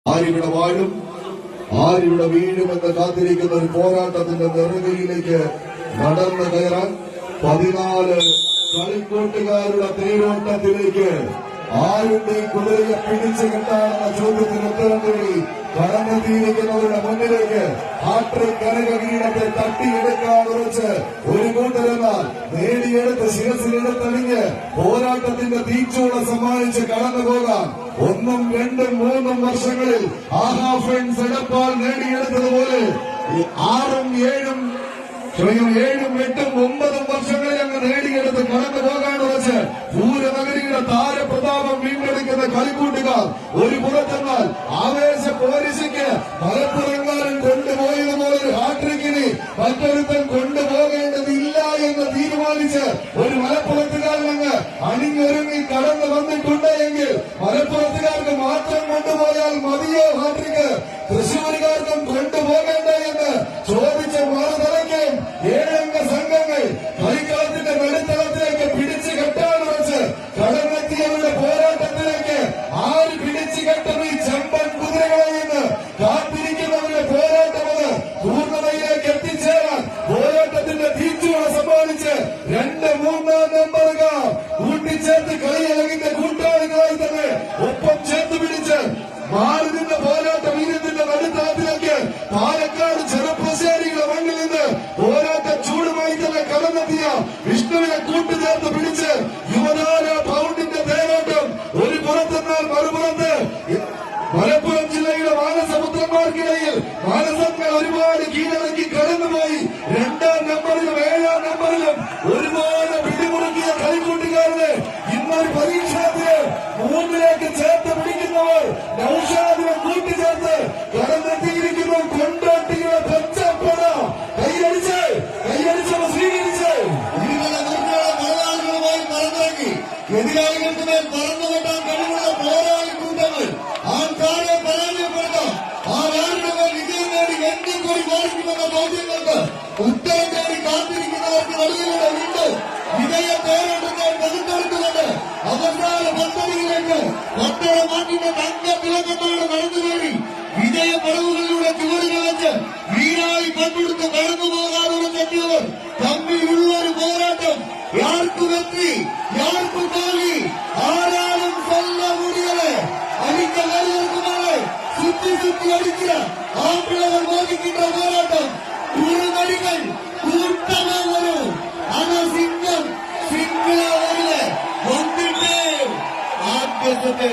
ആരിവിടെ വാഴും ആരിവിടെ വീഴുമെന്ന് കാത്തിരിക്കുന്ന ഒരു പോരാട്ടത്തിന്റെ നെറുകയിലേക്ക് നടന്നു കയറാൻ 14 കളിക്കൂട്ടുകാരുടെ തേരോട്ടത്തിലേക്ക് ആരുടെ കുതിരയെ പിടിച്ചു കെട്ടാണെന്ന ചോദ്യത്തിന് ഉത്തരം തേടി കടന്നെത്തിയിരിക്കുന്നവരുടെ മുന്നിലേക്ക് ഹാട്രിക് കനകകിരീടത്തെ തട്ടിയെടുക്കാൻ ഉറച്ച് ഒരു കൂട്ടരെന്നാൽ നേടിയെടുത്ത് ശിരസിലെടുത്തണിഞ്ഞ് പോരാട്ടത്തിന്റെ തീച്ചൂള സമ്മാനിച്ച് കടന്നുപോകാൻ 1, 2, 3 വർഷങ്ങളിൽ ആഹാ ഫ്രണ്ട്സ് എടപ്പാൾ നേടിയെടുത്തതുപോലെ 6, 7, 8, 9 വർഷങ്ങളിൽ അങ്ങ് നേടിയെടുത്ത് കടന്നു പോകാൻ ഉറച്ച് പൂരനഗരിയുടെ താരപ്രതാപം വീണ്ടെടുക്കുന്ന കളിക്കൂട്ടുകാർ ഒരു പുറത്തെന്നാൽ ആവേശ പോലീസിക്ക് മലപ്പുറങ്കാരൻ കൊണ്ടുപോയതുപോലെ ഒരു ഹാട്രിക്കിന് മറ്റൊരുത്തൻ കൊണ്ടുപോകേണ്ടതില്ല എന്ന് തീരുമാനിച്ച് ഒരു മലപ്പുറത്തുകാരൻ അങ്ങ് അണിഞ്ഞൊരുങ്ങി കടന്നു വന്നിട്ടുണ്ട് എങ്കിൽ മലപ്പുറത്തുകാർക്ക് മാത്രം കൊണ്ടുപോയാൽ മതിയോ ഹാട്രിക്ക് തൃശ്ശൂരുകാർക്കും കൊണ്ടുപോകേണ്ട എന്ന് ചോദിച്ച മറുതലയ്ക്ക് 7 അംഗ സംഘങ്ങൾ കളിക്കളത്തിന്റെ നടുത്തളത്തിലേക്ക് പിടിച്ചു കെട്ടാൻ വെച്ച് കടന്നെത്തിയവരുടെ പോരാട്ടത്തിലേക്ക് ആര് പിടിച്ചു കെട്ടും ഈ ചെമ്പൻ കുതിരകളെ എന്ന് കാത്തിരിക്കുന്നവരുടെ പോരാട്ടമത് പൂർണ്ണതയിലേക്ക് എത്തിച്ചേരാൻ പോരാട്ടത്തിന്റെ തീച്ചുവ സമ്മാനിച്ച് 2, 3 നമ്പറുകൾ കൂട്ടിച്ചേർത്ത് കളിയളകിന്റെ കൂട്ടാളികളായി തന്നെ ഒപ്പം ചേർത്ത് പിടിച്ച് മാറി നിന്ന പോരാട്ട വീര്യത്തിന്റെ നടുത്തളത്തിലേക്ക് പാലക്കാട് ചെറുപ്പശ്ശേരിയുടെ മണ്ണിൽ നിന്ന് പോരാട്ട ചൂടുമായി തന്നെ കടന്നെത്തിയ വിഷ്ണുവിനെ കൂട്ടുചേർത്ത് പിടിച്ച് യുവതാര പൗണ്ടിന്റെ തേരോട്ടം ഒരു പുറത്തെന്നാൽ മറുപുറത്ത് മലപ്പുറം ജില്ലയുടെ മാനസപുത്രന്മാർക്കിടയിൽ മാനസങ്ങൾ ഒരുപാട് കീഴടക്കി കടന്നുപോയി 2ാം നമ്പറിലും 7ാം നമ്പറിലും ഒരുപാട് പിടിമുറുക്കിയ കളിക്കൂട്ടുകാരനെ ഇന്നൊരു പരീക്ഷണത്തിന് 3ലേക്ക് ചേർത്ത് പിടിക്കുന്നവർ നൗഷാദിനെ കൂട്ടിച്ചേർത്ത് കടന്നെത്തിയിരിക്കുന്നു. കൊണ്ടോട്ടിയുടെ പച്ചപ്പട കൈയടിച്ച് സ്വീകരിച്ച് മലയാളികളുമായി പറന്നിറങ്ങി എതിരാളികൾക്ക് മേൽ പറന്നുകൊണ്ടാൻ കഴിവുള്ള പോരാളി കൂട്ടങ്ങൾ ആൾക്കാരെ പരാജയപ്പെടുത്താം. ആരുടെ മേൽ വിജയം നേടി എന്തും കൂടി കാണിക്കുമെന്ന ചോദ്യങ്ങൾക്ക് ഉത്തരം തേടി കാത്തിരിക്കുന്നവർക്ക് നടുവിലൂടെ വീണ്ടും വിജയ പേരെടുക്കാൻ പകുത്തെടുത്തുകൊണ്ട് അവസാന പദ്ധതിയിലേക്ക് പട്ടണ നാട്ടിന്റെ തങ്ക തിളക്കത്തോടെ നടന്നു കയറി വിജയ പടവുകളിലൂടെ ചുവടുകൾ വെച്ച് വീരായി പങ്കെടുത്ത് കടന്നു പോകാറുറച്ചെത്തിയവർ തമ്മിലുള്ളൊരു പോരാട്ടം യാർക്കു വെത്തി യാർക്കു തോൽവി ആരാളും സ്വല്ല മുടികളെ അടിക്കലുമാരെ സുത്തി അടിക്കുക ആമ്പിളകൾ മോദിക്കുന്ന പോരാട്ടം കുറുനടികൾ കൂട്ടമാവരോ അത് സിംഗം സിംഗിള വന്നിട്ട് ആദ്യത്തെ